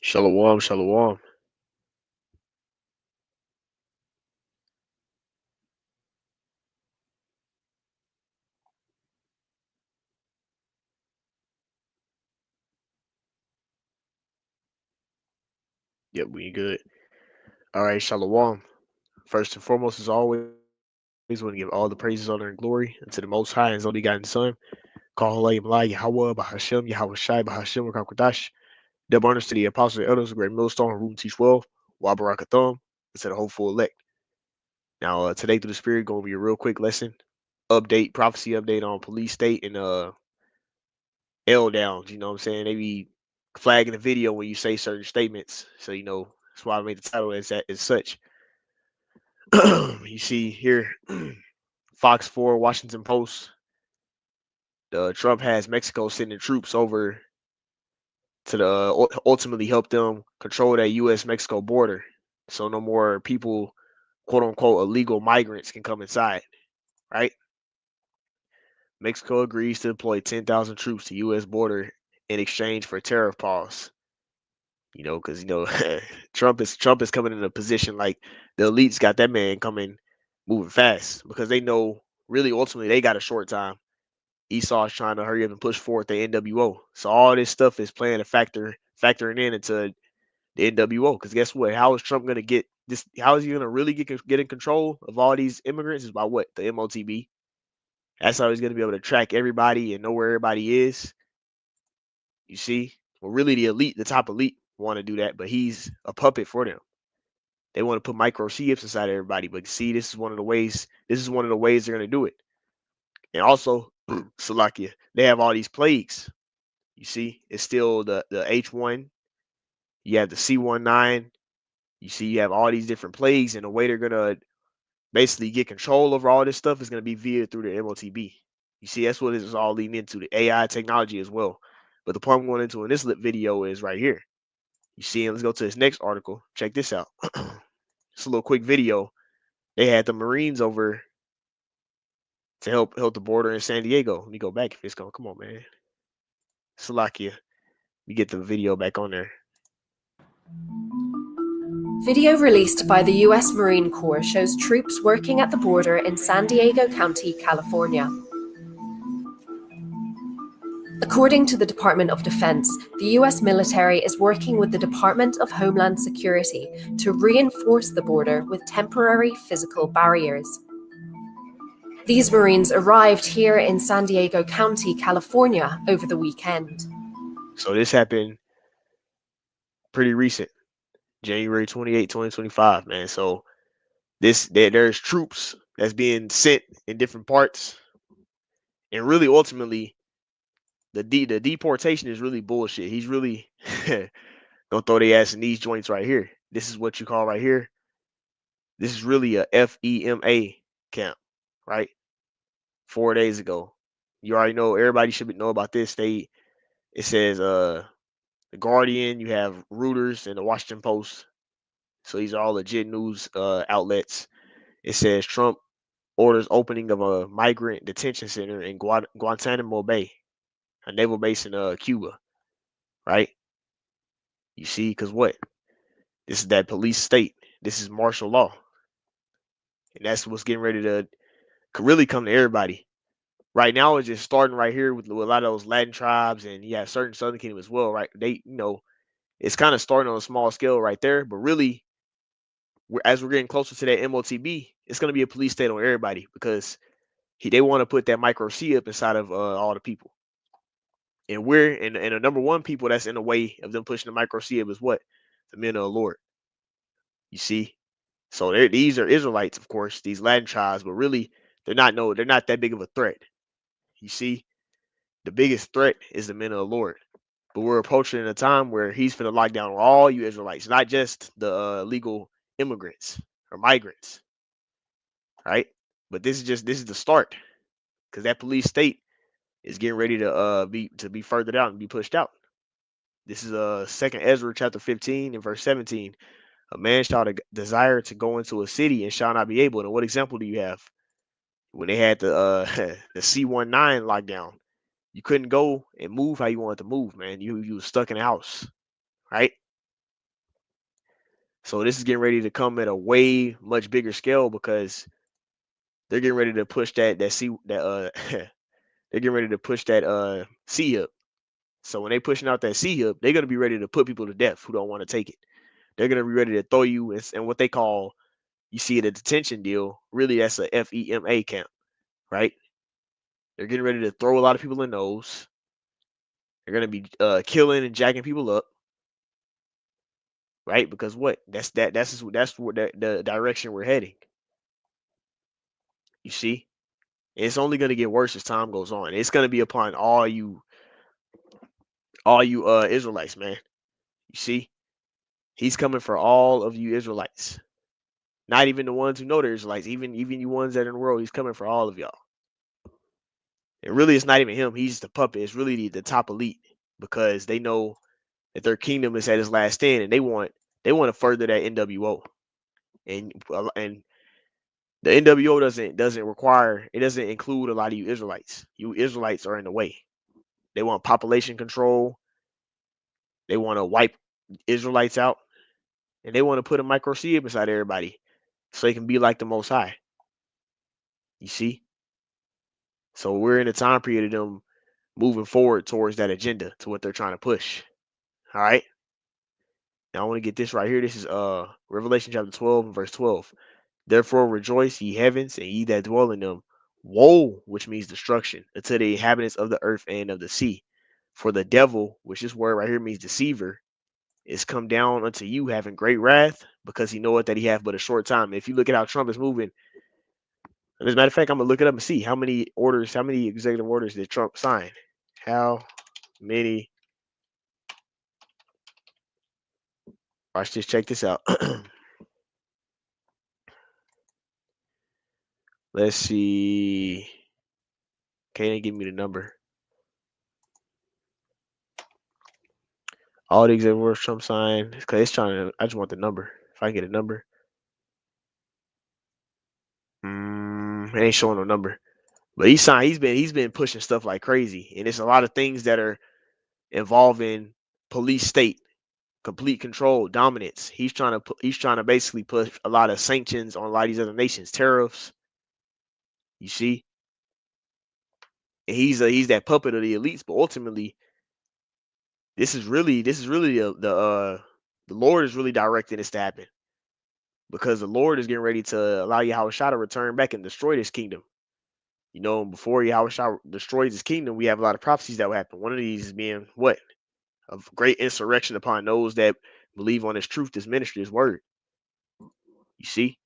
Shalom, shalom. Yep, we good. All right, shalom. First and foremost, as always, want to give all the praises, honor, and glory unto the Most High and His only begotten Son. Call Halayim La Yahweh Bahashem Yahweh Shai Bahashem Rakakwadash. Double honors to the apostles and elders, a great millstone, room teach well. Wabarakathum, and to the hopeful elect. Now, today through the Spirit, going to be a real quick lesson, prophecy update on police state and L downs. You know what I'm saying? They be flagging the video when you say certain statements. So that's why I made the title as such. You see here, Fox 4, Washington Post. Trump has Mexico sending troops over to ultimately help them control that U.S. Mexico border, so no more people, quote unquote, illegal migrants can come inside. Right? Mexico agrees to deploy 10,000 troops to U.S. border in exchange for tariff pause. Because Trump is coming in a position like the elites got that man coming, moving fast because they know really ultimately they got a short time. Esau is trying to hurry up and push forward the NWO. So all this stuff is playing a factoring in into the NWO. Because guess what? How is Trump gonna get this? How is he gonna really get in control of all these immigrants? Is by what? The MOTB. That's how he's gonna be able to track everybody and know where everybody is. You see? Well, really, the elite, the top elite, want to do that, but he's a puppet for them. They want to put microchips inside everybody. But see, this is one of the ways. This is one of the ways they're gonna do it. And also, Salakia, they have all these plagues. You see, it's still the H1. You have the C19. You see, you have all these different plagues, and the way they're gonna basically get control over all this stuff is gonna be via through the MOTB. You see, that's what this is all leading into, the AI technology as well. But the part I'm going into in this video is right here. You see, and let's go to this next article. Check this out. It's a little quick video. They had the Marines over to help the border in San Diego. Let me go back if it's going. Come on, man. Salakia. We get the video back on there. Video released by the U.S. Marine Corps shows troops working at the border in San Diego County, California. According to the Department of Defense, the U.S. military is working with the Department of Homeland Security to reinforce the border with temporary physical barriers. These Marines arrived here in San Diego County, California over the weekend. So this happened pretty recent, January 28, 2025, man. So there's troops that's being sent in different parts, and really ultimately the deportation is really bullshit. He's really gonna throw their ass in these joints right here. This is what you call right here. This is really a FEMA camp, right? 4 days ago. You already know. Everybody should know about this. It says the Guardian. You have Reuters and the Washington Post. So these are all legit news outlets. It says Trump orders opening of a migrant detention center in Guantanamo Bay, a naval base in Cuba, right? You see, because what? This is that police state. This is martial law, and that's what's getting ready to really come to everybody. Right now, it's just starting right here with a lot of those Latin tribes, and yeah, certain Southern Kingdom as well, right? It's kind of starting on a small scale right there, but really, as we're getting closer to that MOTB, it's going to be a police state on everybody because they want to put that micro chip inside of all the people. And and the number one people that's in the way of them pushing the micro chip is what? The men of the Lord. You see? So these are Israelites, of course, these Latin tribes, but really they're not that big of a threat. You see? The biggest threat is the men of the Lord. But we're approaching a time where he's going to lock down all you Israelites, not just the legal immigrants or migrants, right? But this is the start because that police state is getting ready to be furthered out and be pushed out. This is Second Ezra chapter 15 and verse 17. A man shall desire to go into a city and shall not be able. And what example do you have? When they had the the C19 lockdown, you couldn't go and move how you wanted to move, man. You was stuck in the house, right? So this is getting ready to come at a way much bigger scale because they're getting ready to push that C that they're getting ready to push that C up. So when they pushing out that C up, they're gonna be ready to put people to death who don't want to take it. They're gonna be ready to throw you in what they call, you see it, a detention deal. Really, that's a FEMA camp, right? They're getting ready to throw a lot of people in those. They're gonna be killing and jacking people up, right? Because what? That's what the direction we're heading. You see, and it's only gonna get worse as time goes on. It's gonna be upon all you Israelites, man. You see, he's coming for all of you Israelites. Not even the ones who know they're Israelites, even you ones that are in the world. He's coming for all of y'all. And really, it's not even him. He's the puppet. It's really the top elite because they know that their kingdom is at its last stand, and they want to further that NWO. And the NWO doesn't require, it doesn't include a lot of you Israelites. You Israelites are in the way. They want population control. They want to wipe Israelites out, and they want to put a microchip inside everybody so they can be like the Most High. You see, so we're in a time period of them moving forward towards that agenda, to what they're trying to push. All right. Now I want to get this right here. This is Revelation chapter 12 and verse 12. Therefore rejoice, ye heavens, and ye that dwell in them. Woe, which means destruction, unto the inhabitants of the earth and of the sea. For the devil, which this word right here means deceiver, is come down unto you having great wrath, because he knoweth that he hath but a short time. If you look at how Trump is moving, and as a matter of fact, I'm gonna look it up and see how many executive orders did Trump sign? How many? Watch this. Check this out. Let's see. Can't they give me the number? All the executive orders Trump signed. Because it's trying to. I just want the number. If I can get a number, it ain't showing no number. But he signed. He's been pushing stuff like crazy, and it's a lot of things that are involving police state, complete control, dominance. He's trying to basically put a lot of sanctions on a lot of these other nations, tariffs. You see, and he's that puppet of the elites. But ultimately, this is really the Lord is really directing this to happen, because the Lord is getting ready to allow Yahushua to return back and destroy this kingdom. You know, before Yahushua destroys his kingdom, we have a lot of prophecies that will happen. One of these is being what? Of great insurrection upon those that believe on his truth, this ministry, his word. You see?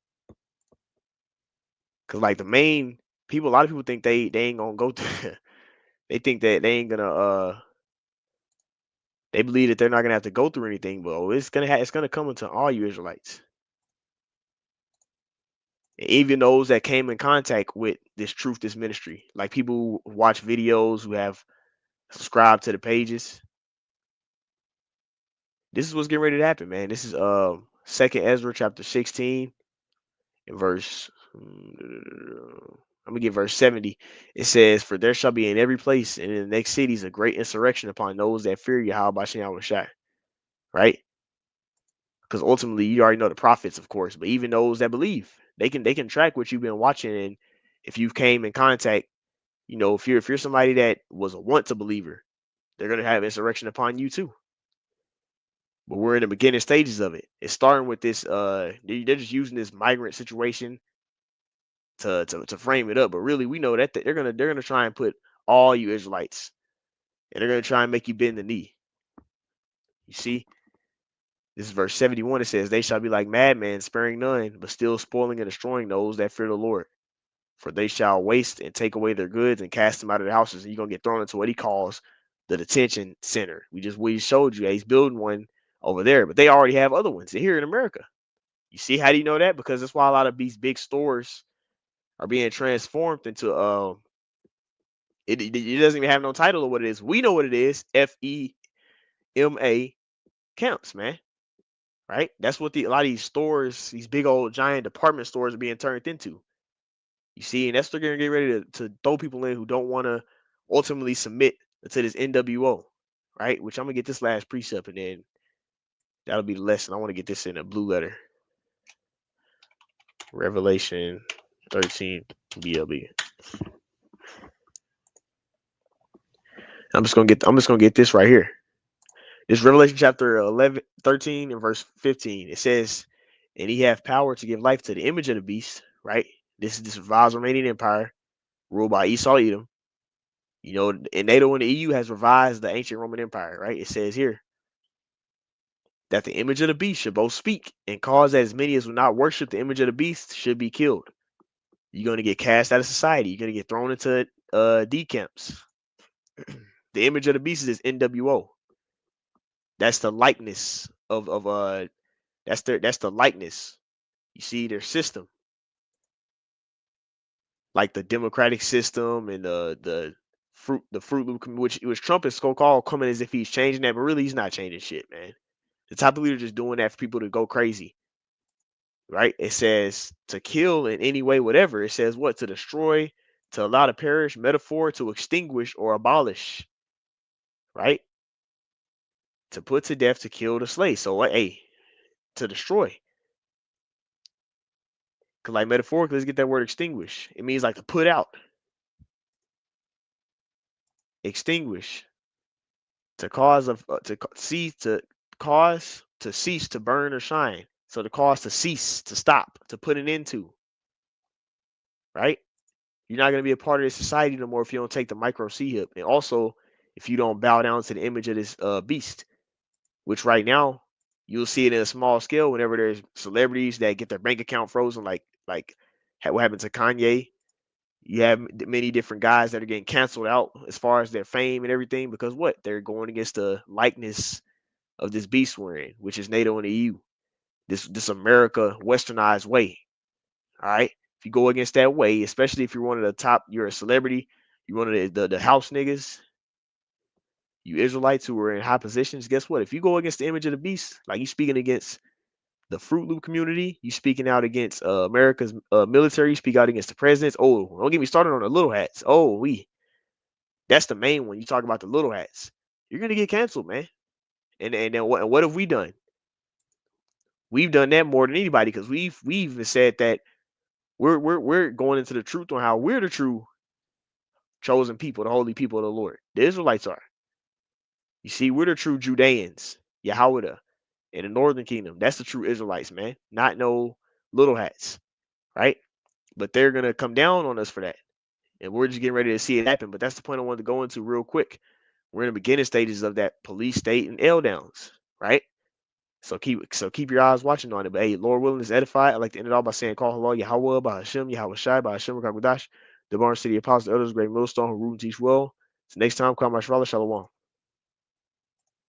Because like the main people, a lot of people think they ain't gonna go through they think that they ain't gonna they believe that they're not gonna have to go through anything, but it's gonna come into all you Israelites. And even those that came in contact with this truth, this ministry, like people who watch videos, who have subscribed to the pages. This is what's getting ready to happen, man. This is Second Ezra chapter 16 and verse. I'm gonna get verse 70. It says, "For there shall be in every place and in the next cities a great insurrection upon those that fear Yahweh Bashem Yahushai." Right? Because ultimately, you already know the prophets, of course, but even those that believe, they can track what you've been watching, and if you came in contact, if you're somebody that was a once a believer, they're gonna have insurrection upon you too. But we're in the beginning stages of it. It's starting with this. They're just using this migrant situation to frame it up. But really, we know that they're gonna try and put all you Israelites, and they're gonna try and make you bend the knee. You see, this is verse 71. It says, "They shall be like madmen, sparing none, but still spoiling and destroying those that fear the Lord. For they shall waste and take away their goods and cast them out of their houses." And you're gonna get thrown into what he calls the detention center. We showed you he's building one over there, but they already have other ones. They're here in America. You see, how do you know that? Because that's why a lot of these big stores are being transformed into it doesn't even have no title of what it is. We know what it is. FEMA camps, man. Right? That's what a lot of these stores, these big old giant department stores, are being turned into. You see, and that's they're gonna get ready to throw people in who don't want to ultimately submit to this NWO, right? Which I'm gonna get this last precept and then That'll be the lesson. I want to get this in a blue letter. Revelation 13 BLB. I'm just gonna get this right here. This Revelation chapter 13 and verse 15. It says, and he hath power to give life to the image of the beast, right? This is the revised Romanian Empire, ruled by Esau Edom. You know, and NATO and the EU has revised the ancient Roman Empire, right? It says here that the image of the beast should both speak and cause that as many as will not worship the image of the beast should be killed. You're gonna get cast out of society. You're gonna get thrown into D camps. The image of the beast is NWO. That's the likeness of that's the likeness. You see their system, like the democratic system and the Fruit Loop, which Trump is so called coming as if he's changing that, but really he's not changing shit, man. The type of leader just doing that for people to go crazy, right? It says to kill in any way, whatever. It says what? To destroy, to allow to perish, metaphor, to extinguish or abolish, right? To put to death, to kill, to slay. So, hey, to destroy. Because, like, metaphorically, let's get that word extinguish. It means like to put out, extinguish, to cause of, to cease, to cause, to cease, to burn or shine. So, to cause to cease, to stop, to put an end to, right? You're not going to be a part of this society no more if you don't take the micro C hip. And also, if you don't bow down to the image of this beast, which right now you'll see it in a small scale whenever there's celebrities that get their bank account frozen, like what happened to Kanye. You have many different guys that are getting canceled out as far as their fame and everything because what? They're going against the likeness of this beast we're in, which is NATO and the EU. This America westernized way. All right. If you go against that way, especially if you're one of the top, you're a celebrity, you're one of the house niggas, you Israelites who are in high positions, guess what? If you go against the image of the beast, like you speaking against the Fruit Loop community, you speaking out against America's military, you speak out against the presidents. Oh, don't get me started on the little hats. Oh, that's the main one. You talk about the little hats, you're gonna get canceled, man. And then what have we done? We've done that more than anybody because we've even said that we're going into the truth on how we're the true chosen people, the holy people of the Lord. The Israelites are. You see, we're the true Judeans, Yahweh, in the northern kingdom. That's the true Israelites, man. Not no little hats, right? But they're gonna come down on us for that. And we're just getting ready to see it happen. But that's the point I wanted to go into real quick. We're in the beginning stages of that police state and L downs, right? So keep your eyes watching on it. But hey, Lord willing is edified. I'd like to end it all by saying, call hello, Yahweh, by Hashem, Yahweh Shai, by Hashem, Rakagudash, the Barn City Apostles, the elders, great millstone, who root and teach well. So next time, come my Shalom.